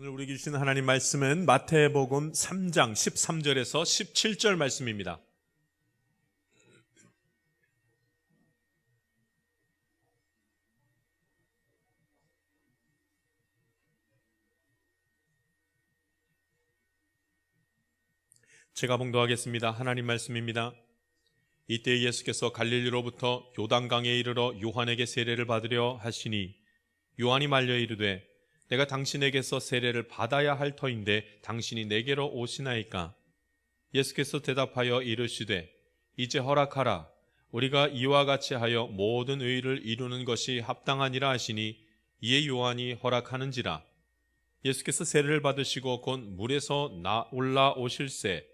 오늘 우리에게 주신 하나님 말씀은 마태복음 3장 13절에서 17절 말씀입니다. 제가 봉독하겠습니다. 하나님 말씀입니다. 이때 예수께서 갈릴리로부터 요단강에 이르러 요한에게 세례를 받으려 하시니 요한이 말려 이르되 내가 당신에게서 세례를 받아야 할 터인데 당신이 내게로 오시나이까? 예수께서 대답하여 이르시되 이제 허락하라. 우리가 이와 같이 하여 모든 의를 이루는 것이 합당하니라 하시니 이에 요한이 허락하는지라. 예수께서 세례를 받으시고 곧 물에서 올라오실새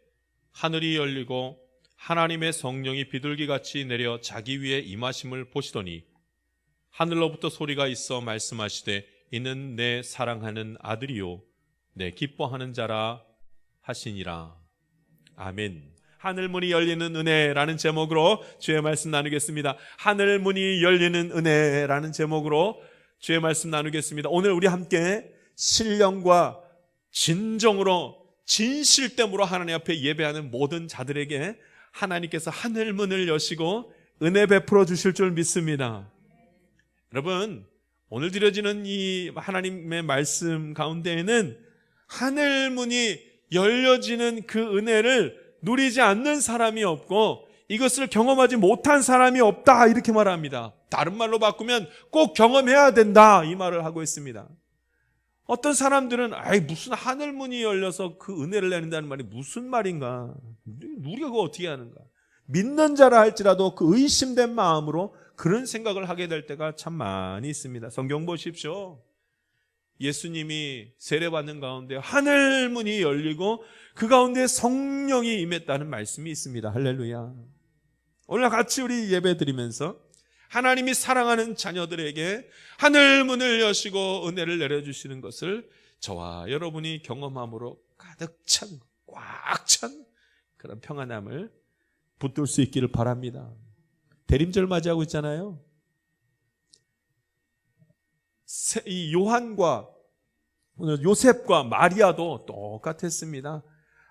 하늘이 열리고 하나님의 성령이 비둘기같이 내려 자기 위에 임하심을 보시더니 하늘로부터 소리가 있어 말씀하시되 이는 내 사랑하는 아들이요 내 기뻐하는 자라 하시니라. 아멘. 하늘문이 열리는 은혜라는 제목으로 주의 말씀 나누겠습니다. 하늘문이 열리는 은혜라는 제목으로 주의 말씀 나누겠습니다. 오늘 우리 함께 신령과 진정으로 진실됨으로 하나님 앞에 예배하는 모든 자들에게 하나님께서 하늘문을 여시고 은혜 베풀어 주실 줄 믿습니다. 여러분, 오늘 드려지는 이 하나님의 말씀 가운데에는 하늘문이 열려지는 그 은혜를 누리지 않는 사람이 없고 이것을 경험하지 못한 사람이 없다, 이렇게 말합니다. 다른 말로 바꾸면 꼭 경험해야 된다, 이 말을 하고 있습니다. 어떤 사람들은 무슨 하늘문이 열려서 그 은혜를 내는다는 말이 무슨 말인가, 우리가 그거 어떻게 하는가, 믿는 자라 할지라도 그 의심된 마음으로 그런 생각을 하게 될 때가 참 많이 있습니다. 성경 보십시오. 예수님이 세례받는 가운데 하늘문이 열리고 그 가운데 성령이 임했다는 말씀이 있습니다. 할렐루야. 오늘 같이 우리 예배 드리면서 하나님이 사랑하는 자녀들에게 하늘문을 여시고 은혜를 내려주시는 것을 저와 여러분이 경험함으로 가득 찬, 꽉 찬 그런 평안함을 붙들 수 있기를 바랍니다. 대림절 맞이하고 있잖아요. 이 요한과 오늘 요셉과 마리아도 똑같았습니다.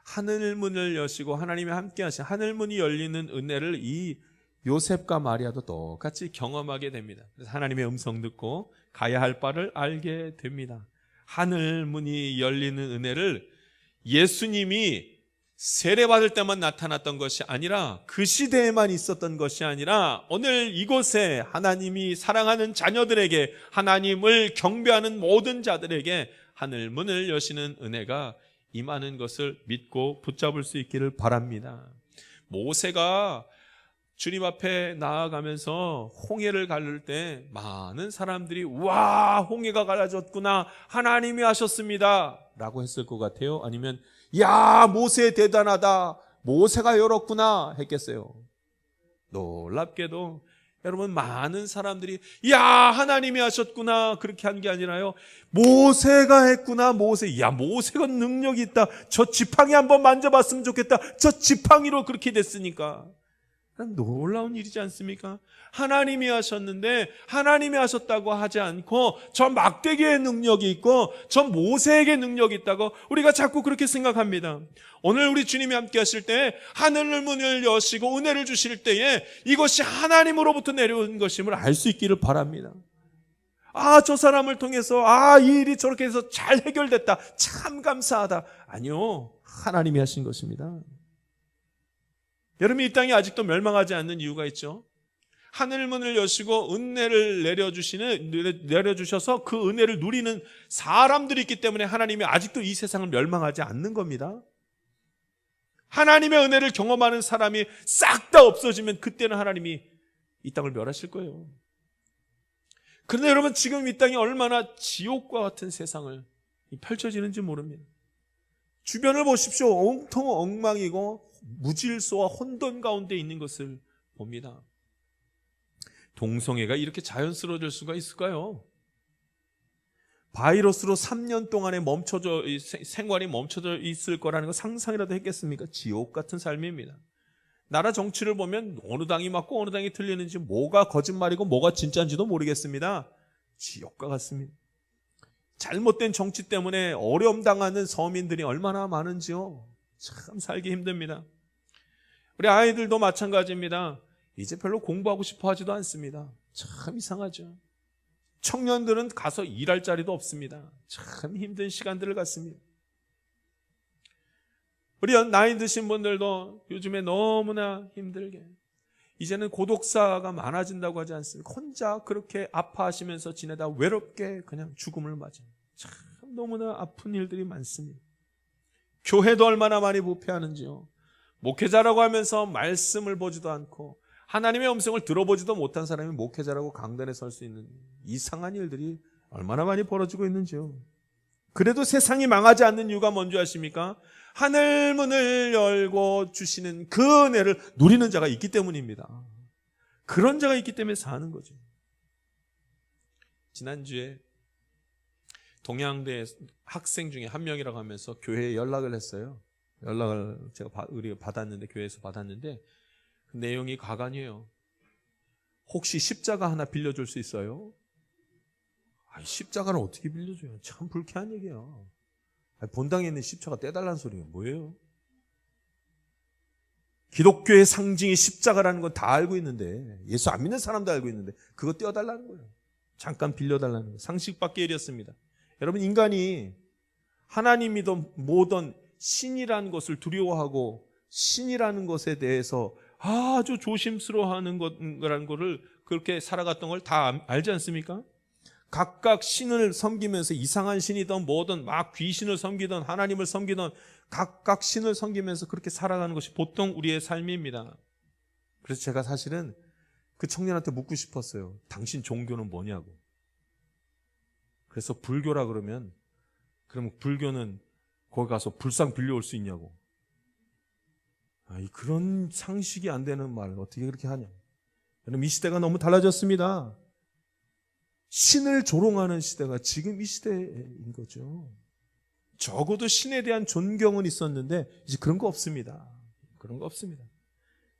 하늘문을 여시고 하나님이 함께 하신 하늘문이 열리는 은혜를 이 요셉과 마리아도 똑같이 경험하게 됩니다. 그래서 하나님의 음성 듣고 가야 할 바를 알게 됩니다. 하늘문이 열리는 은혜를 예수님이 세례받을 때만 나타났던 것이 아니라 그 시대에만 있었던 것이 아니라 오늘 이곳에 하나님이 사랑하는 자녀들에게, 하나님을 경배하는 모든 자들에게 하늘문을 여시는 은혜가 임하는 것을 믿고 붙잡을 수 있기를 바랍니다. 모세가 주님 앞에 나아가면서 홍해를 가를 때 많은 사람들이 와, 홍해가 갈라졌구나, 하나님이 하셨습니다 라고 했을 것 같아요? 아니면 야, 모세 대단하다, 모세가 열었구나 했겠어요? 놀랍게도 여러분, 많은 사람들이 야, 하나님이 하셨구나 그렇게 한 게 아니라요, 모세가 했구나, 모세가 능력이 있다, 저 지팡이 한번 만져봤으면 좋겠다, 저 지팡이로 그렇게 됐으니까. 놀라운 일이지 않습니까? 하나님이 하셨는데 하나님이 하셨다고 하지 않고 저 막대기의 능력이 있고 저 모세에게 능력이 있다고 우리가 자꾸 그렇게 생각합니다. 오늘 우리 주님이 함께 하실 때 하늘 문을 여시고 은혜를 주실 때에 이것이 하나님으로부터 내려온 것임을 알 수 있기를 바랍니다. 저 사람을 통해서 이 일이 저렇게 해서 잘 해결됐다, 참 감사하다. 아니요, 하나님이 하신 것입니다. 여러분, 이 땅이 아직도 멸망하지 않는 이유가 있죠. 하늘문을 여시고 은혜를 내려주셔서 그 은혜를 누리는 사람들이 있기 때문에 하나님이 아직도 이 세상을 멸망하지 않는 겁니다. 하나님의 은혜를 경험하는 사람이 싹 다 없어지면 그때는 하나님이 이 땅을 멸하실 거예요. 그런데 여러분, 지금 이 땅이 얼마나 지옥과 같은 세상을 펼쳐지는지 모릅니다. 주변을 보십시오. 온통 엉망이고 무질서와 혼돈 가운데 있는 것을 봅니다. 동성애가 이렇게 자연스러워질 수가 있을까요? 바이러스로 3년 동안에 생활이 멈춰져 있을 거라는 거 상상이라도 했겠습니까? 지옥 같은 삶입니다. 나라 정치를 보면 어느 당이 맞고 어느 당이 틀리는지, 뭐가 거짓말이고 뭐가 진짜인지도 모르겠습니다. 지옥과 같습니다. 잘못된 정치 때문에 어려움 당하는 서민들이 얼마나 많은지요. 참 살기 힘듭니다. 우리 아이들도 마찬가지입니다. 이제 별로 공부하고 싶어 하지도 않습니다. 참 이상하죠. 청년들은 가서 일할 자리도 없습니다. 참 힘든 시간들을 갖습니다. 우리 나이 드신 분들도 요즘에 너무나 힘들게 이제는 고독사가 많아진다고 하지 않습니까? 혼자 그렇게 아파하시면서 지내다 외롭게 그냥 죽음을 맞아요. 참 너무나 아픈 일들이 많습니다. 교회도 얼마나 많이 부패하는지요. 목회자라고 하면서 말씀을 보지도 않고 하나님의 음성을 들어보지도 못한 사람이 목회자라고 강단에 설 수 있는 이상한 일들이 얼마나 많이 벌어지고 있는지요. 그래도 세상이 망하지 않는 이유가 뭔지 아십니까? 하늘 문을 열고 주시는 그 은혜를 누리는 자가 있기 때문입니다. 그런 자가 있기 때문에 사는 거죠. 지난주에 동양대 학생 중에 한 명이라고 하면서 교회에 연락을 했어요. 연락을 우리가 받았는데, 교회에서 받았는데 그 내용이 가관이에요. 혹시 십자가 하나 빌려줄 수 있어요? 십자가를 어떻게 빌려줘요? 참 불쾌한 얘기예요. 본당에 있는 십자가 떼달라는 소리가 뭐예요? 기독교의 상징이 십자가라는 건 다 알고 있는데, 예수 안 믿는 사람도 알고 있는데 그거 떼어달라는 거예요. 잠깐 빌려달라는 거예요. 상식 밖의 일이었습니다. 여러분, 인간이 하나님이든 뭐든 신이라는 것을 두려워하고 신이라는 것에 대해서 아주 조심스러워하는 거라는 것을 그렇게 살아갔던 걸 다 알지 않습니까? 각각 신을 섬기면서 이상한 신이든 뭐든 막 귀신을 섬기든 하나님을 섬기든 각각 신을 섬기면서 그렇게 살아가는 것이 보통 우리의 삶입니다. 그래서 제가 사실은 그 청년한테 묻고 싶었어요. 당신 종교는 뭐냐고. 그래서 불교라 그러면 불교는 거기 가서 불상 빌려올 수 있냐고. 그런 상식이 안 되는 말 어떻게 그렇게 하냐. 여러분, 이 시대가 너무 달라졌습니다. 신을 조롱하는 시대가 지금 이 시대인 거죠. 적어도 신에 대한 존경은 있었는데 이제 그런 거 없습니다. 그런 거 없습니다.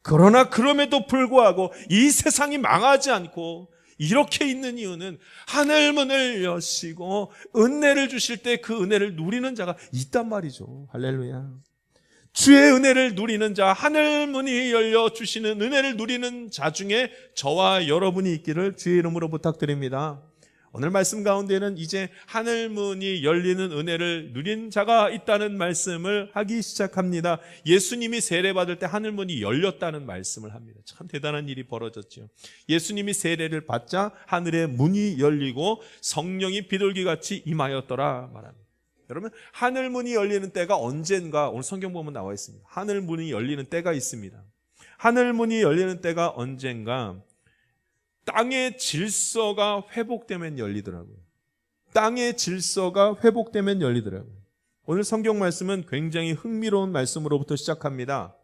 그러나 그럼에도 불구하고 이 세상이 망하지 않고 이렇게 있는 이유는 하늘 문을 여시고 은혜를 주실 때 그 은혜를 누리는 자가 있단 말이죠. 할렐루야. 주의 은혜를 누리는 자, 하늘 문이 열려 주시는 은혜를 누리는 자 중에 저와 여러분이 있기를 주의 이름으로 부탁드립니다. 오늘 말씀 가운데는 이제 하늘 문이 열리는 은혜를 누린 자가 있다는 말씀을 하기 시작합니다. 예수님이 세례받을 때 하늘 문이 열렸다는 말씀을 합니다. 참 대단한 일이 벌어졌죠. 예수님이 세례를 받자 하늘의 문이 열리고 성령이 비둘기같이 임하였더라 말합니다. 여러분, 하늘 문이 열리는 때가 언젠가 오늘 성경 보면 나와 있습니다. 하늘 문이 열리는 때가 있습니다. 하늘 문이 열리는 때가 언젠가 땅의 질서가 회복되면 열리더라고요. 땅의 질서가 회복되면 열리더라고요. 오늘 성경 말씀은 굉장히 흥미로운 말씀으로부터 시작합니다.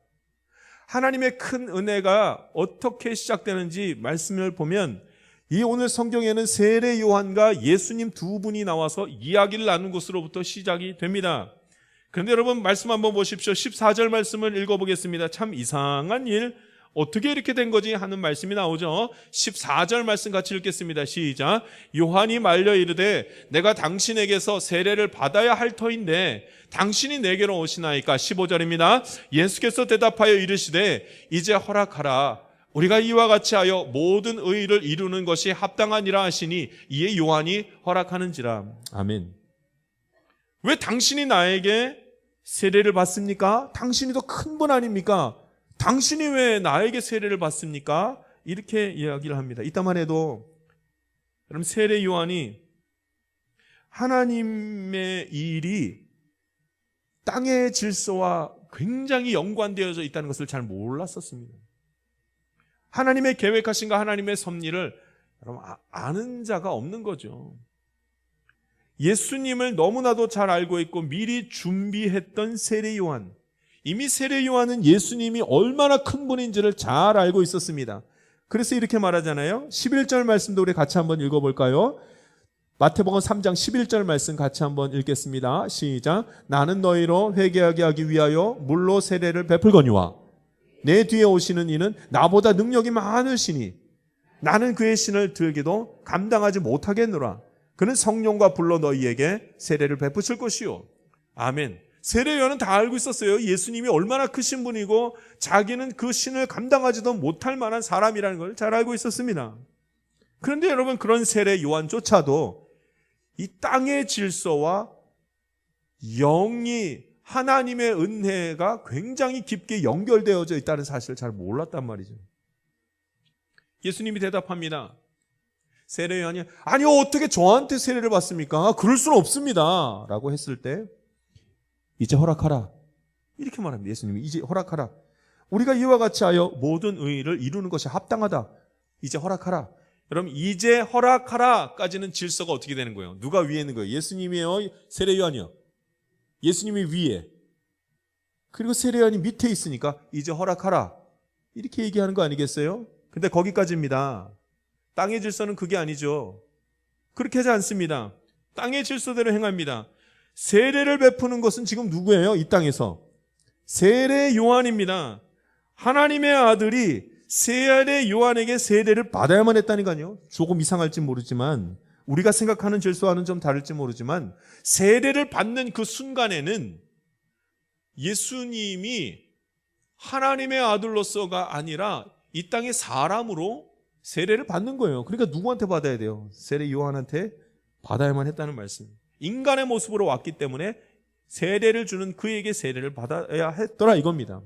하나님의 큰 은혜가 어떻게 시작되는지 말씀을 보면 이 오늘 성경에는 세례 요한과 예수님 두 분이 나와서 이야기를 나눈 것으로부터 시작이 됩니다. 그런데 여러분, 말씀 한번 보십시오. 14절 말씀을 읽어보겠습니다. 참 이상한 일, 어떻게 이렇게 된 거지 하는 말씀이 나오죠. 14절 말씀 같이 읽겠습니다. 시작. 요한이 말려 이르되 내가 당신에게서 세례를 받아야 할 터인데 당신이 내게로 오시나이까. 15절입니다. 예수께서 대답하여 이르시되 이제 허락하라. 우리가 이와 같이 하여 모든 의를 이루는 것이 합당하니라 하시니 이에 요한이 허락하는지라. 아멘. 왜 당신이 나에게 세례를 받습니까? 당신이 더 큰 분 아닙니까? 당신이 왜 나에게 세례를 받습니까? 이렇게 이야기를 합니다. 이따만 해도 여러분, 세례 요한이 하나님의 일이 땅의 질서와 굉장히 연관되어져 있다는 것을 잘 몰랐었습니다. 하나님의 계획하신가 하나님의 섭리를 여러분 아는 자가 없는 거죠. 예수님을 너무나도 잘 알고 있고 미리 준비했던 세례 요한, 이미 세례 요한은 예수님이 얼마나 큰 분인지를 잘 알고 있었습니다. 그래서 이렇게 말하잖아요. 11절 말씀도 우리 같이 한번 읽어볼까요? 마태복음 3장 11절 말씀 같이 한번 읽겠습니다. 시작. 나는 너희로 회개하게 하기 위하여 물로 세례를 베풀거니와 내 뒤에 오시는 이는 나보다 능력이 많으시니 나는 그의 신을 들기도 감당하지 못하겠노라. 그는 성령과 불로 너희에게 세례를 베푸실 것이요. 아멘. 세례 요한은 다 알고 있었어요. 예수님이 얼마나 크신 분이고 자기는 그 신을 감당하지도 못할 만한 사람이라는 걸 잘 알고 있었습니다. 그런데 여러분, 그런 세례 요한조차도 이 땅의 질서와 영이 하나님의 은혜가 굉장히 깊게 연결되어져 있다는 사실을 잘 몰랐단 말이죠. 예수님이 대답합니다. 세례 요한이 아니요, 어떻게 저한테 세례를 받습니까? 그럴 수는 없습니다 라고 했을 때 이제 허락하라 이렇게 말합니다. 예수님이 이제 허락하라. 우리가 이와 같이 하여 모든 의의를 이루는 것이 합당하다. 이제 허락하라. 여러분, 이제 허락하라까지는 질서가 어떻게 되는 거예요? 누가 위에 있는 거예요? 예수님이요? 세례 요한이요? 예수님이 위에, 그리고 세례 요한이 밑에 있으니까 이제 허락하라 이렇게 얘기하는 거 아니겠어요? 근데 거기까지입니다. 땅의 질서는 그게 아니죠. 그렇게 하지 않습니다. 땅의 질서대로 행합니다. 세례를 베푸는 것은 지금 누구예요? 이 땅에서 세례 요한입니다. 하나님의 아들이 세례 요한에게 세례를 받아야만 했다니까요. 조금 이상할지 모르지만, 우리가 생각하는 질서와는 좀 다를지 모르지만, 세례를 받는 그 순간에는 예수님이 하나님의 아들로서가 아니라 이 땅의 사람으로 세례를 받는 거예요. 그러니까 누구한테 받아야 돼요? 세례 요한한테 받아야만 했다는 말씀. 인간의 모습으로 왔기 때문에 세례를 주는 그에게 세례를 받아야 했더라 이겁니다.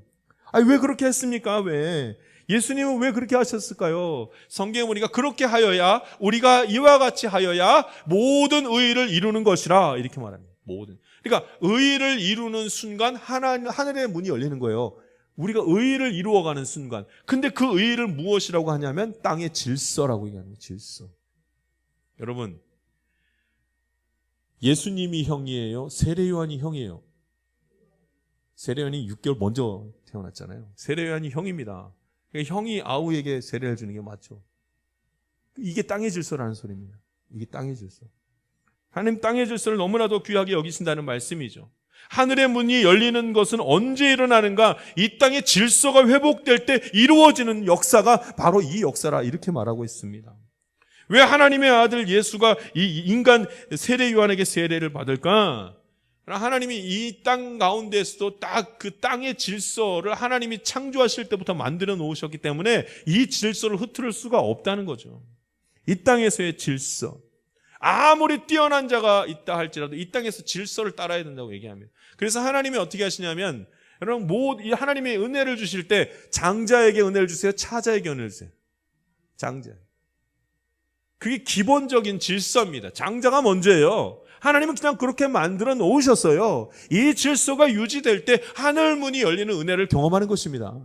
아니, 왜 그렇게 했습니까? 왜? 예수님은 왜 그렇게 하셨을까요? 성경에 보니까 그렇게 하여야, 우리가 이와 같이 하여야 모든 의의를 이루는 것이라 이렇게 말합니다. 모든. 그러니까 의의를 이루는 순간 하늘의 문이 열리는 거예요. 우리가 의의를 이루어가는 순간. 근데 그 의의를 무엇이라고 하냐면 땅의 질서라고 얘기하는 거예요. 질서. 여러분, 예수님이 형이에요? 세례 요한이 형이에요? 세례 요한이 6개월 먼저 태어났잖아요. 세례 요한이 형입니다. 그러니까 형이 아우에게 세례를 주는 게 맞죠. 이게 땅의 질서라는 소리입니다. 이게 땅의 질서. 하나님 땅의 질서를 너무나도 귀하게 여기신다는 말씀이죠. 하늘의 문이 열리는 것은 언제 일어나는가? 이 땅의 질서가 회복될 때 이루어지는 역사가 바로 이 역사라 이렇게 말하고 있습니다. 왜 하나님의 아들 예수가 이 인간 세례 요한에게 세례를 받을까? 하나님이 이 땅 가운데서도 딱 그 땅의 질서를 하나님이 창조하실 때부터 만들어 놓으셨기 때문에 이 질서를 흐트릴 수가 없다는 거죠. 이 땅에서의 질서. 아무리 뛰어난 자가 있다 할지라도 이 땅에서 질서를 따라야 된다고 얘기합니다. 그래서 하나님이 어떻게 하시냐면, 여러분, 이 하나님의 은혜를 주실 때 장자에게 은혜를 주세요? 차자에게 은혜를 주세요? 장자. 그게 기본적인 질서입니다. 장자가 먼저예요. 하나님은 그냥 그렇게 만들어 놓으셨어요. 이 질서가 유지될 때 하늘 문이 열리는 은혜를 경험하는 것입니다.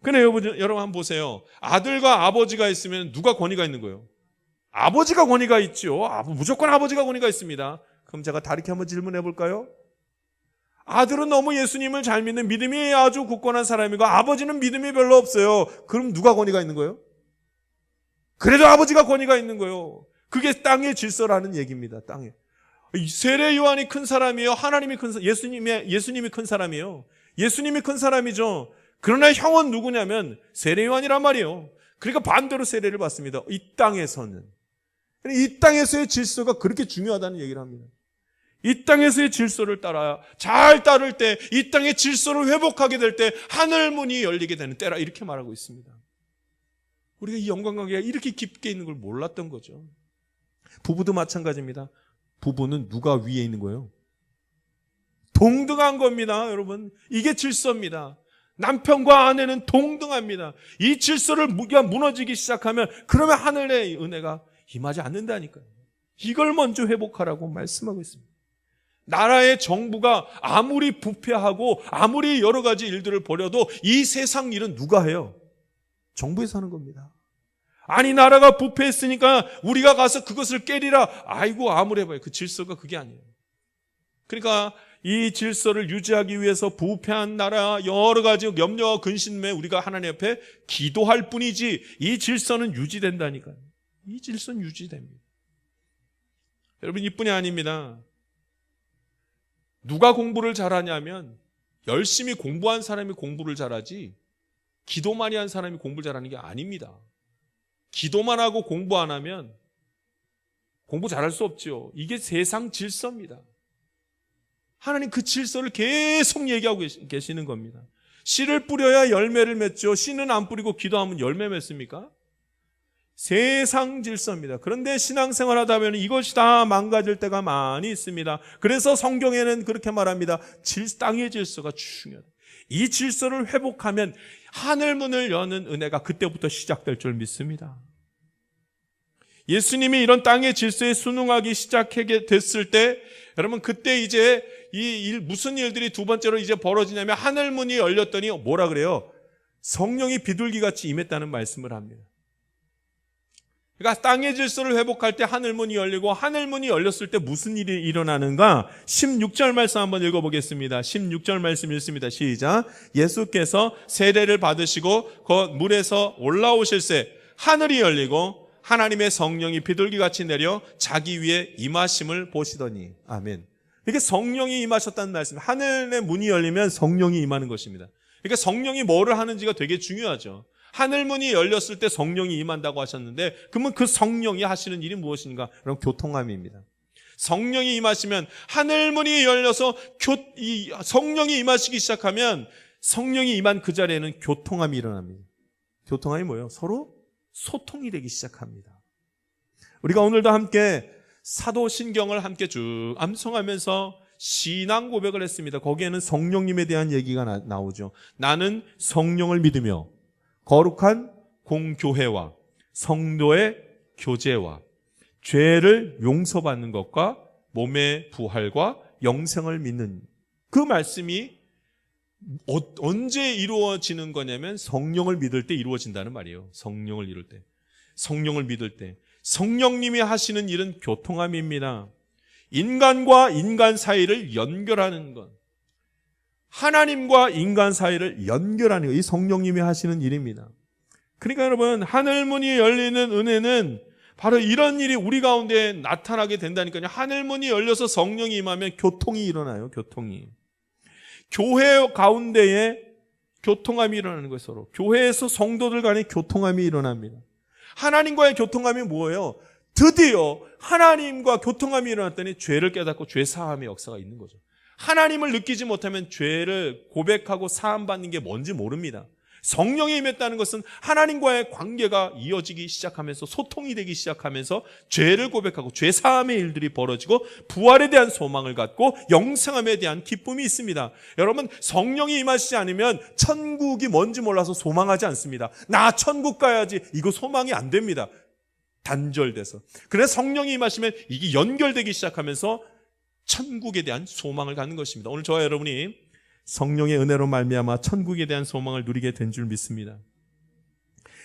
근데 여러분 한번 보세요. 아들과 아버지가 있으면 누가 권위가 있는 거예요? 아버지가 권위가 있죠. 무조건 아버지가 권위가 있습니다. 그럼 제가 다르게 한번 질문해 볼까요? 아들은 너무 예수님을 잘 믿는 믿음이 아주 굳건한 사람이고 아버지는 믿음이 별로 없어요. 그럼 누가 권위가 있는 거예요? 그래도 아버지가 권위가 있는 거예요. 그게 땅의 질서라는 얘기입니다. 땅에. 세례 요한이 큰 사람이에요? 하나님이 예수님이 큰 사람이에요? 예수님이 큰 사람이죠. 그러나 형은 누구냐면 세례 요한이란 말이에요. 그러니까 반대로 세례를 받습니다. 이 땅에서는. 이 땅에서의 질서가 그렇게 중요하다는 얘기를 합니다. 이 땅에서의 질서를 잘 따를 때, 이 땅의 질서를 회복하게 될 때 하늘 문이 열리게 되는 때라 이렇게 말하고 있습니다. 우리가 이 영광관계가 이렇게 깊게 있는 걸 몰랐던 거죠. 부부도 마찬가지입니다. 부부는 누가 위에 있는 거예요? 동등한 겁니다, 여러분. 이게 질서입니다. 남편과 아내는 동등합니다. 이 질서를 무너지기 시작하면 그러면 하늘의 은혜가 임하지 않는다니까요. 이걸 먼저 회복하라고 말씀하고 있습니다. 나라의 정부가 아무리 부패하고 아무리 여러 가지 일들을 벌여도 이 세상 일은 누가 해요? 정부에서 하는 겁니다. 아니, 나라가 부패했으니까 우리가 가서 그것을 깨리라. 아이고, 아무리 해봐요. 그 질서가 그게 아니에요. 그러니까 이 질서를 유지하기 위해서 부패한 나라 여러 가지 염려와 근심에 우리가 하나님 앞에 기도할 뿐이지 이 질서는 유지된다니까요. 이 질서는 유지됩니다. 여러분, 이뿐이 아닙니다. 누가 공부를 잘하냐면 열심히 공부한 사람이 공부를 잘하지 기도 많이 한 사람이 공부를 잘하는 게 아닙니다. 기도만 하고 공부 안 하면 공부 잘할 수 없죠. 이게 세상 질서입니다. 하나님 그 질서를 계속 얘기하고 계시는 겁니다. 씨를 뿌려야 열매를 맺죠. 씨는 안 뿌리고 기도하면 열매 맺습니까? 세상 질서입니다. 그런데 신앙생활 하다 보면 이것이 다 망가질 때가 많이 있습니다. 그래서 성경에는 그렇게 말합니다. 땅의 질서가 중요하다. 이 질서를 회복하면 하늘문을 여는 은혜가 그때부터 시작될 줄 믿습니다. 예수님이 이런 땅의 질서에 순응하기 시작하게 됐을 때 여러분 그때 이제 무슨 일들이 두 번째로 이제 벌어지냐면 하늘문이 열렸더니 뭐라 그래요? 성령이 비둘기같이 임했다는 말씀을 합니다. 그러니까 땅의 질서를 회복할 때 하늘문이 열리고 하늘문이 열렸을 때 무슨 일이 일어나는가? 16절 말씀 한번 읽어보겠습니다. 16절 말씀 읽습니다. 시작. 예수께서 세례를 받으시고 그 물에서 올라오실새 하늘이 열리고 하나님의 성령이 비둘기같이 내려 자기 위에 임하심을 보시더니. 아멘. 이게 성령이 임하셨다는 말씀. 하늘의 문이 열리면 성령이 임하는 것입니다. 그러니까 성령이 뭐를 하는지가 되게 중요하죠. 하늘문이 열렸을 때 성령이 임한다고 하셨는데 그러면 그 성령이 하시는 일이 무엇인가? 그럼 교통함입니다. 성령이 임하시면 하늘문이 열려서 성령이 임하시기 시작하면 성령이 임한 그 자리에는 교통함이 일어납니다. 교통함이 뭐예요? 서로 소통이 되기 시작합니다. 우리가 오늘도 함께 사도신경을 함께 쭉 암송하면서 신앙 고백을 했습니다. 거기에는 성령님에 대한 얘기가 나오죠. 나는 성령을 믿으며 거룩한 공교회와 성도의 교제와 죄를 용서받는 것과 몸의 부활과 영생을 믿는 그 말씀이 언제 이루어지는 거냐면 성령을 믿을 때 이루어진다는 말이에요. 성령을 이룰 때, 성령을 믿을 때 성령님이 하시는 일은 교통함입니다. 인간과 인간 사이를 연결하는 것, 하나님과 인간 사이를 연결하는 것, 이 성령님이 하시는 일입니다. 그러니까 여러분 하늘문이 열리는 은혜는 바로 이런 일이 우리 가운데 나타나게 된다니까요. 하늘문이 열려서 성령이 임하면 교통이 일어나요. 교통이. 교회 가운데에 교통함이 일어나는 거예요. 서로. 교회에서 성도들 간의 교통함이 일어납니다. 하나님과의 교통함이 뭐예요? 드디어 하나님과 교통함이 일어났더니 죄를 깨닫고 죄 사함의 역사가 있는 거죠. 하나님을 느끼지 못하면 죄를 고백하고 사함받는 게 뭔지 모릅니다. 성령이 임했다는 것은 하나님과의 관계가 이어지기 시작하면서 소통이 되기 시작하면서 죄를 고백하고 죄 사함의 일들이 벌어지고 부활에 대한 소망을 갖고 영생함에 대한 기쁨이 있습니다. 여러분 성령이 임하시지 않으면 천국이 뭔지 몰라서 소망하지 않습니다. 나 천국 가야지 이거 소망이 안 됩니다. 단절돼서. 그래서 성령이 임하시면 이게 연결되기 시작하면서 천국에 대한 소망을 갖는 것입니다. 오늘 저와 여러분이 성령의 은혜로 말미암아 천국에 대한 소망을 누리게 된 줄 믿습니다.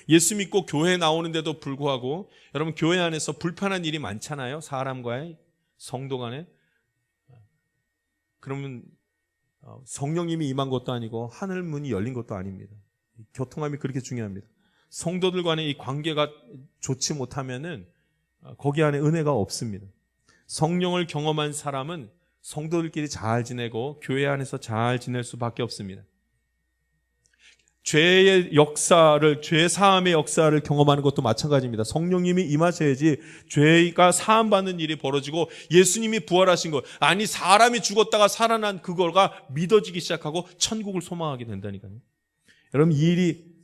예수 믿고 교회에 나오는데도 불구하고 여러분 교회 안에서 불편한 일이 많잖아요. 사람과의 성도 간에. 그러면 성령님이 임한 것도 아니고 하늘 문이 열린 것도 아닙니다. 교통함이 그렇게 중요합니다. 성도들 간의 이 관계가 좋지 못하면은 거기 안에 은혜가 없습니다. 성령을 경험한 사람은 성도들끼리 잘 지내고 교회 안에서 잘 지낼 수밖에 없습니다. 죄의 역사를, 죄 사함의 역사를 경험하는 것도 마찬가지입니다. 성령님이 임하셔야지 죄가 사함받는 일이 벌어지고 예수님이 부활하신 것, 아니 사람이 죽었다가 살아난 그거가 믿어지기 시작하고 천국을 소망하게 된다니까요. 여러분 이 일이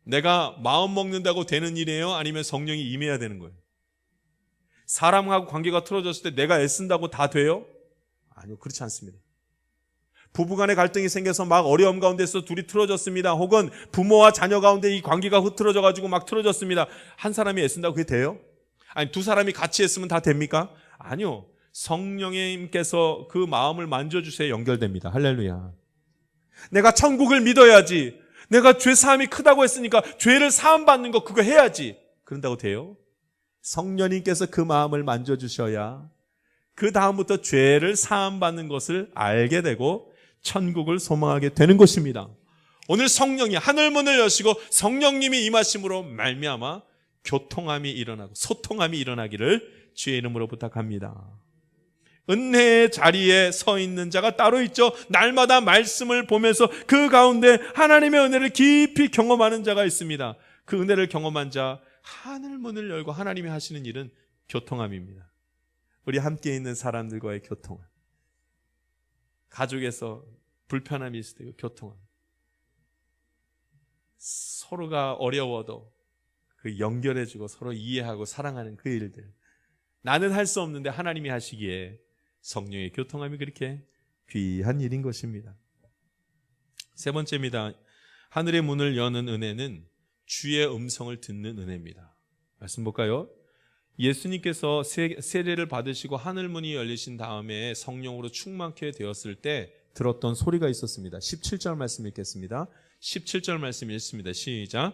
내가 마음 먹는다고 되는 일이에요? 아니면 성령이 임해야 되는 거예요? 사람하고 관계가 틀어졌을 때 내가 애쓴다고 다 돼요? 아니요, 그렇지 않습니다. 부부간의 갈등이 생겨서 막 어려움 가운데서 둘이 틀어졌습니다. 혹은 부모와 자녀 가운데 이 관계가 흐트러져 가지고 막 틀어졌습니다. 한 사람이 애쓴다고 그게 돼요? 아니 두 사람이 같이 애쓰면 다 됩니까? 아니요. 성령님께서 그 마음을 만져주셔야 연결됩니다. 할렐루야. 내가 천국을 믿어야지. 내가 죄 사함이 크다고 했으니까 죄를 사함받는 거 그거 해야지. 그런다고 돼요? 성령님께서 그 마음을 만져주셔야 그 다음부터 죄를 사함받는 것을 알게 되고 천국을 소망하게 되는 것입니다. 오늘 성령이 하늘문을 여시고 성령님이 임하심으로 말미암아 교통함이 일어나고 소통함이 일어나기를 주의 이름으로 부탁합니다. 은혜의 자리에 서 있는 자가 따로 있죠. 날마다 말씀을 보면서 그 가운데 하나님의 은혜를 깊이 경험하는 자가 있습니다. 그 은혜를 경험한 자, 하늘 문을 열고 하나님이 하시는 일은 교통함입니다. 우리 함께 있는 사람들과의 교통함. 가족에서 불편함이 있을 때 교통함. 서로가 어려워도 그 연결해주고 서로 이해하고 사랑하는 그 일들. 나는 할 수 없는데 하나님이 하시기에 성령의 교통함이 그렇게 귀한 일인 것입니다. 세 번째입니다. 하늘의 문을 여는 은혜는 주의 음성을 듣는 은혜입니다. 말씀 볼까요? 예수님께서 세례를 받으시고 하늘문이 열리신 다음에 성령으로 충만케 되었을 때 들었던 소리가 있었습니다. 17절 말씀 읽겠습니다. 17절 말씀 읽습니다. 시작.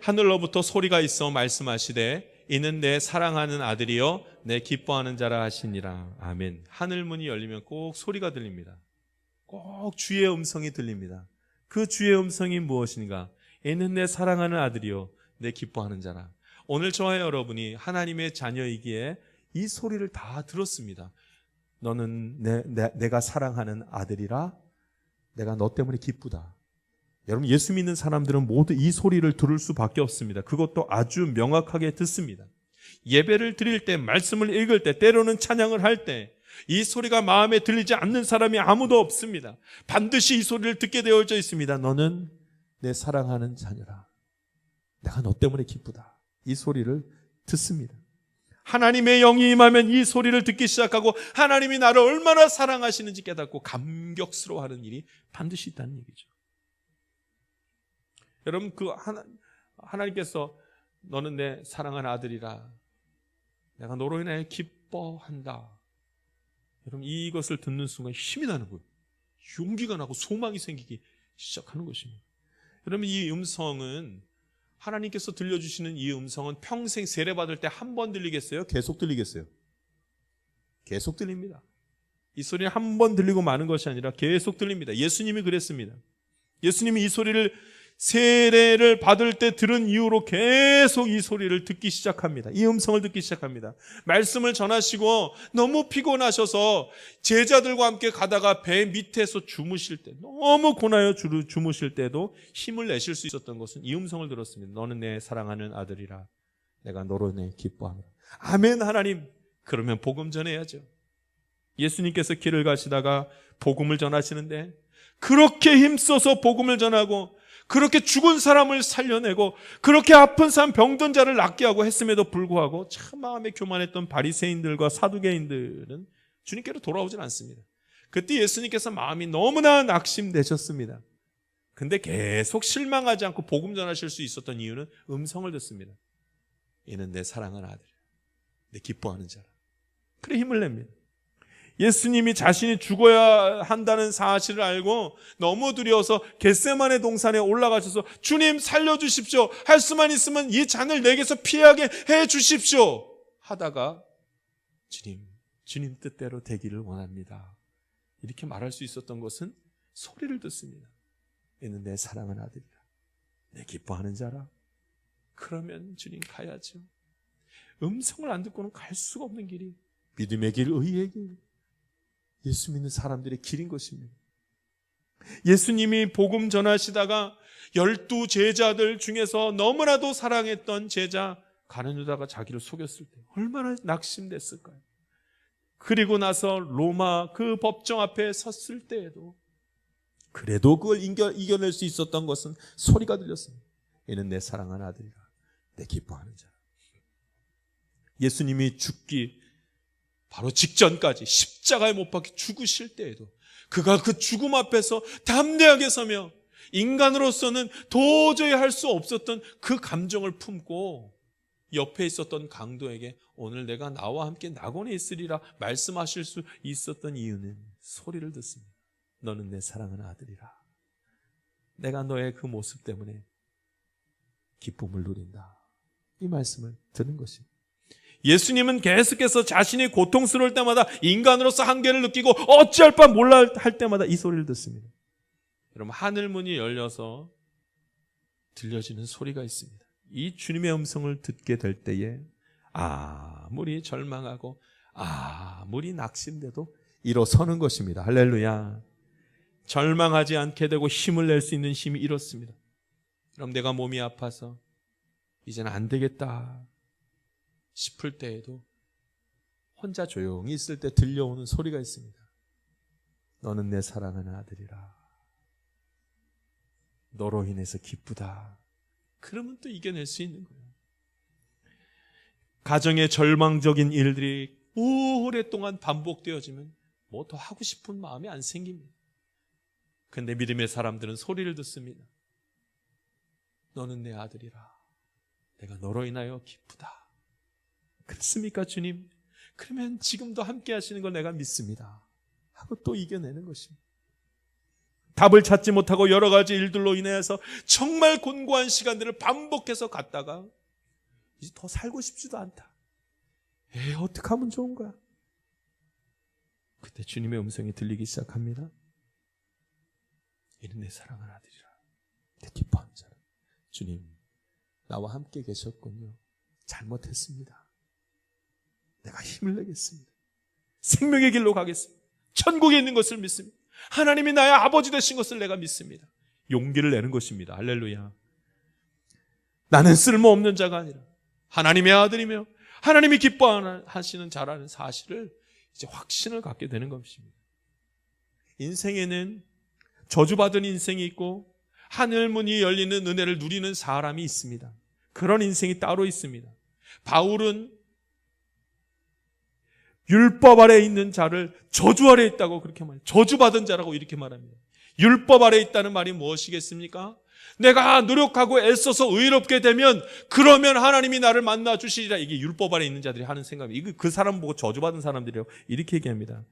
하늘로부터 소리가 있어 말씀하시되 이는 내 사랑하는 아들이요 내 기뻐하는 자라 하시니라. 아멘. 하늘문이 열리면 꼭 소리가 들립니다. 꼭 주의 음성이 들립니다. 그 주의 음성이 무엇인가? 이는 내 사랑하는 아들이요 내 기뻐하는 자라. 오늘 저와 여러분이 하나님의 자녀이기에 이 소리를 다 들었습니다. 너는 내가 사랑하는 아들이라. 내가 너 때문에 기쁘다. 여러분, 예수 믿는 사람들은 모두 이 소리를 들을 수밖에 없습니다. 그것도 아주 명확하게 듣습니다. 예배를 드릴 때, 말씀을 읽을 때, 때로는 찬양을 할 때 이 소리가 마음에 들리지 않는 사람이 아무도 없습니다. 반드시 이 소리를 듣게 되어져 있습니다. 너는 내 사랑하는 자녀라. 내가 너 때문에 기쁘다. 이 소리를 듣습니다. 하나님의 영이 임하면 이 소리를 듣기 시작하고 하나님이 나를 얼마나 사랑하시는지 깨닫고 감격스러워하는 일이 반드시 있다는 얘기죠. 여러분, 하나님께서 너는 내 사랑하는 아들이라. 내가 너로 인하여 기뻐한다. 여러분, 이것을 듣는 순간 힘이 나는 거예요. 용기가 나고 소망이 생기기 시작하는 것입니다. 여러분, 이 음성은 하나님께서 들려주시는 이 음성은 평생 세례받을 때 한 번 들리겠어요? 계속 들리겠어요? 계속 들립니다. 이 소리는 한 번 들리고 마는 것이 아니라 계속 들립니다. 예수님이 그랬습니다. 예수님이 이 소리를 세례를 받을 때 들은 이후로 계속 이 소리를 듣기 시작합니다. 이 음성을 듣기 시작합니다. 말씀을 전하시고 너무 피곤하셔서 제자들과 함께 가다가 배 밑에서 주무실 때, 너무 고나여 주무실 때도 힘을 내실 수 있었던 것은 이 음성을 들었습니다. 너는 내 사랑하는 아들이라. 내가 너로 인해 기뻐하노라. 아멘. 하나님. 그러면 복음 전해야죠. 예수님께서 길을 가시다가 복음을 전하시는데 그렇게 힘써서 복음을 전하고 그렇게 죽은 사람을 살려내고 그렇게 아픈 사람 병든 자를 낫게 하고 했음에도 불구하고 참 마음에 교만했던 바리새인들과 사두개인들은 주님께로 돌아오질 않습니다. 그때 예수님께서 마음이 너무나 낙심되셨습니다. 근데 계속 실망하지 않고 복음 전하실 수 있었던 이유는 음성을 듣습니다. 이는 내 사랑하는 아들, 내 기뻐하는 자라. 그래 힘을 냅니다. 예수님이 자신이 죽어야 한다는 사실을 알고 너무 두려워서 겟세마네 동산에 올라가셔서 주님 살려주십시오. 할 수만 있으면 이 잔을 내게서 피하게 해주십시오. 하다가 주님 뜻대로 되기를 원합니다. 이렇게 말할 수 있었던 것은 소리를 듣습니다. 이는 내 사랑하는 아들이라. 내 기뻐하는 자라. 그러면 주님 가야죠. 음성을 안 듣고는 갈 수가 없는 길이 믿음의 길, 의의 길. 예수 믿는 사람들의 길인 것입니다. 예수님이 복음 전하시다가 12 제자들 중에서 너무나도 사랑했던 제자 가룟 유다가 자기를 속였을 때 얼마나 낙심됐을까요? 그리고 나서 로마 그 법정 앞에 섰을 때에도 그래도 그걸 이겨낼 수 있었던 것은 소리가 들렸습니다. 이는 내 사랑하는 아들이라. 내 기뻐하는 자라. 예수님이 죽기 바로 직전까지 십자가에 못 박혀 죽으실 때에도 그가 그 죽음 앞에서 담대하게 서며 인간으로서는 도저히 할 수 없었던 그 감정을 품고 옆에 있었던 강도에게 오늘 내가 나와 함께 낙원에 있으리라 말씀하실 수 있었던 이유는 소리를 듣습니다. 너는 내 사랑하는 아들이라. 내가 너의 그 모습 때문에 기쁨을 누린다. 이 말씀을 듣는 것입니다. 예수님은 계속해서 자신이 고통스러울 때마다 인간으로서 한계를 느끼고 어찌할 바 몰라 할 때마다 이 소리를 듣습니다. 여러분, 하늘문이 열려서 들려지는 소리가 있습니다. 이 주님의 음성을 듣게 될 때에 아무리 절망하고 아무리 낙심돼도 일어서는 것입니다. 할렐루야. 절망하지 않게 되고 힘을 낼 수 있는 힘이 이렇습니다. 그럼 내가 몸이 아파서 이제는 안 되겠다 싶을 때에도 혼자 조용히 있을 때 들려오는 소리가 있습니다. 너는 내 사랑하는 아들이라. 너로 인해서 기쁘다. 그러면 또 이겨낼 수 있는 거예요. 가정의 절망적인 일들이 오랫동안 반복되어지면 뭐 더 하고 싶은 마음이 안 생깁니다. 근데 믿음의 사람들은 소리를 듣습니다. 너는 내 아들이라. 내가 너로 인하여 기쁘다. 그렇습니까, 주님? 그러면 지금도 함께 하시는 걸 내가 믿습니다. 하고 또 이겨내는 것입니다. 답을 찾지 못하고 여러 가지 일들로 인해서 정말 곤고한 시간들을 반복해서 갔다가 이제 더 살고 싶지도 않다. 어떻게 하면 좋은 거야? 그때 주님의 음성이 들리기 시작합니다. 이는 내 사랑하는 아들이라. 내 기뻐하는 자라. 주님, 나와 함께 계셨군요. 잘못했습니다. 내가 힘을 내겠습니다. 생명의 길로 가겠습니다. 천국에 있는 것을 믿습니다. 하나님이 나의 아버지 되신 것을 내가 믿습니다. 용기를 내는 것입니다. 할렐루야. 나는 쓸모없는 자가 아니라 하나님의 아들이며 하나님이 기뻐하시는 자라는 사실을 이제 확신을 갖게 되는 것입니다. 인생에는 저주받은 인생이 있고 하늘 문이 열리는 은혜를 누리는 사람이 있습니다. 그런 인생이 따로 있습니다. 바울은 율법 아래에 있는 자를 저주 아래에 있다고 그렇게 말해요. 저주받은 자라고 이렇게 말합니다. 율법 아래에 있다는 말이 무엇이겠습니까? 내가 노력하고 애써서 의롭게 되면 그러면 하나님이 나를 만나 주시리라. 이게 율법 아래에 있는 자들이 하는 생각입니다. 그 사람 보고 저주받은 사람들이라고 이렇게 얘기합니다.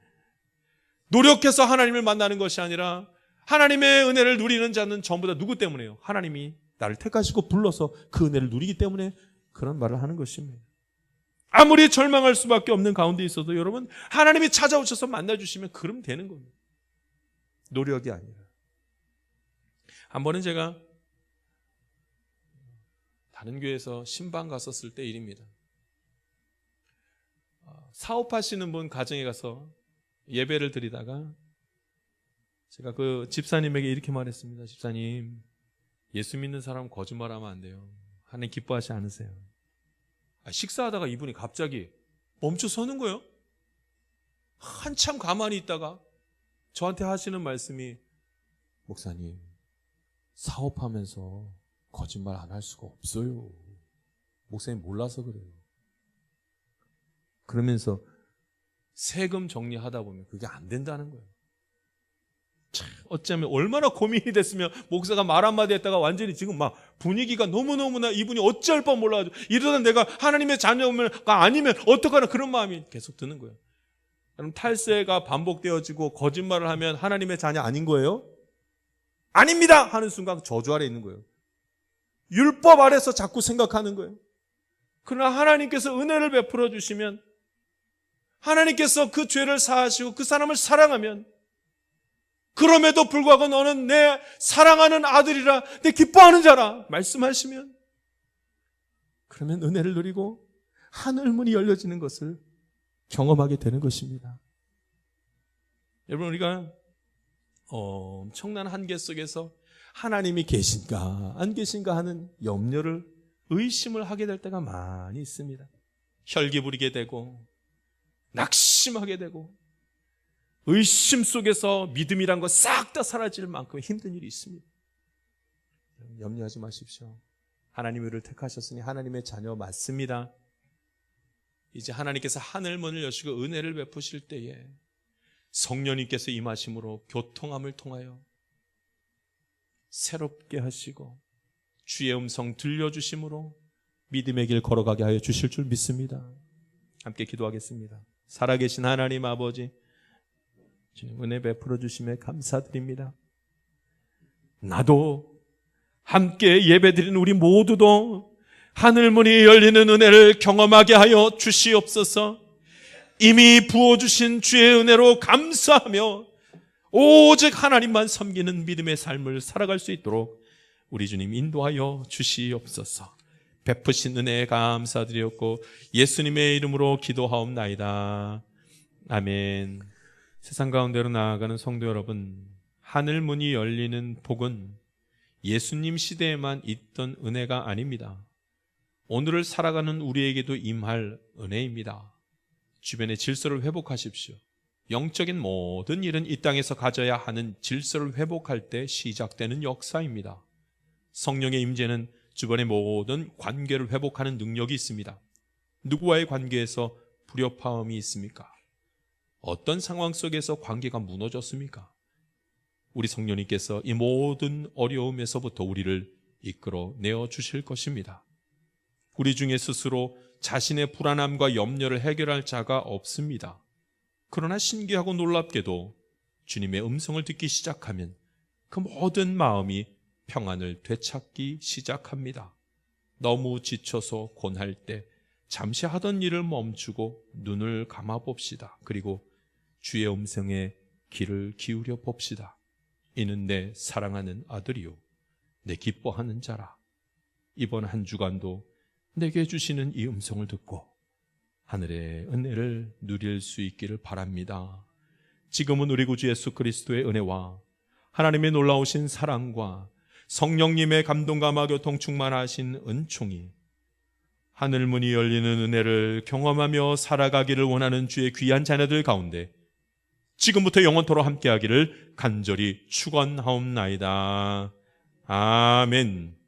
노력해서 하나님을 만나는 것이 아니라 하나님의 은혜를 누리는 자는 전부 다 누구 때문에요? 하나님이 나를 택하시고 불러서 그 은혜를 누리기 때문에 그런 말을 하는 것입니다. 아무리 절망할 수밖에 없는 가운데 있어도 여러분 하나님이 찾아오셔서 만나주시면 그럼 되는 겁니다. 노력이 아니라. 한 번은 제가 다른 교회에서 신방 갔었을 때 일입니다. 사업하시는 분 가정에 가서 예배를 드리다가 제가 그 집사님에게 이렇게 말했습니다. 집사님, 예수 믿는 사람 거짓말하면 안 돼요. 하나님 기뻐하지 않으세요. 식사하다가 이분이 갑자기 멈춰 서는 거예요. 한참 가만히 있다가 저한테 하시는 말씀이, 목사님, 사업하면서 거짓말 안 할 수가 없어요. 목사님 몰라서 그래요. 그러면서 세금 정리하다 보면 그게 안 된다는 거예요. 참, 어쩌면 얼마나 고민이 됐으면 목사가 말 한마디 했다가 완전히 지금 막 분위기가 너무너무나 이분이 어찌할 뻔 몰라가지고 이러다 내가 하나님의 자녀가 아니면 어떡하나 그런 마음이 계속 드는 거예요. 그럼 탈세가 반복되어지고 거짓말을 하면 하나님의 자녀 아닌 거예요? 아닙니다! 하는 순간 저주 아래 있는 거예요. 율법 아래서 자꾸 생각하는 거예요. 그러나 하나님께서 은혜를 베풀어 주시면 하나님께서 그 죄를 사하시고 그 사람을 사랑하면 그럼에도 불구하고 너는 내 사랑하는 아들이라 내 기뻐하는 자라 말씀하시면 그러면 은혜를 누리고 하늘문이 열려지는 것을 경험하게 되는 것입니다. 여러분 우리가 엄청난 한계 속에서 하나님이 계신가 안 계신가 하는 염려를 의심을 하게 될 때가 많이 있습니다. 혈기 부리게 되고 낙심하게 되고 의심 속에서 믿음이란 거 싹 다 사라질 만큼 힘든 일이 있습니다. 염려하지 마십시오. 하나님이 우리를 택하셨으니 하나님의 자녀 맞습니다. 이제 하나님께서 하늘문을 여시고 은혜를 베푸실 때에 성령님께서 임하심으로 교통함을 통하여 새롭게 하시고 주의 음성 들려주심으로 믿음의 길 걸어가게 하여 주실 줄 믿습니다. 함께 기도하겠습니다. 살아계신 하나님 아버지, 주님 은혜 베풀어 주심에 감사드립니다. 나도 함께 예배드리는 우리 모두도 하늘문이 열리는 은혜를 경험하게 하여 주시옵소서. 이미 부어주신 주의 은혜로 감사하며 오직 하나님만 섬기는 믿음의 삶을 살아갈 수 있도록 우리 주님 인도하여 주시옵소서. 베푸신 은혜에 감사드렸고 예수님의 이름으로 기도하옵나이다. 아멘. 세상 가운데로 나아가는 성도 여러분, 하늘문이 열리는 복은 예수님 시대에만 있던 은혜가 아닙니다. 오늘을 살아가는 우리에게도 임할 은혜입니다. 주변의 질서를 회복하십시오. 영적인 모든 일은 이 땅에서 가져야 하는 질서를 회복할 때 시작되는 역사입니다. 성령의 임재는 주변의 모든 관계를 회복하는 능력이 있습니다. 누구와의 관계에서 불협화음이 있습니까? 어떤 상황 속에서 관계가 무너졌습니까? 우리 성령님께서 이 모든 어려움에서부터 우리를 이끌어 내어 주실 것입니다. 우리 중에 스스로 자신의 불안함과 염려를 해결할 자가 없습니다. 그러나 신기하고 놀랍게도 주님의 음성을 듣기 시작하면 그 모든 마음이 평안을 되찾기 시작합니다. 너무 지쳐서 곤할 때 잠시 하던 일을 멈추고 눈을 감아 봅시다. 그리고 주의 음성에 귀를 기울여 봅시다. 이는 내 사랑하는 아들이요 내 기뻐하는 자라. 이번 한 주간도 내게 주시는 이 음성을 듣고 하늘의 은혜를 누릴 수 있기를 바랍니다. 지금은 우리 구주 예수 그리스도의 은혜와 하나님의 놀라우신 사랑과 성령님의 감동과 마교통 충만하신 은총이 하늘 문이 열리는 은혜를 경험하며 살아가기를 원하는 주의 귀한 자녀들 가운데 지금부터 영원토록 함께하기를 간절히 축원하옵나이다. 아멘.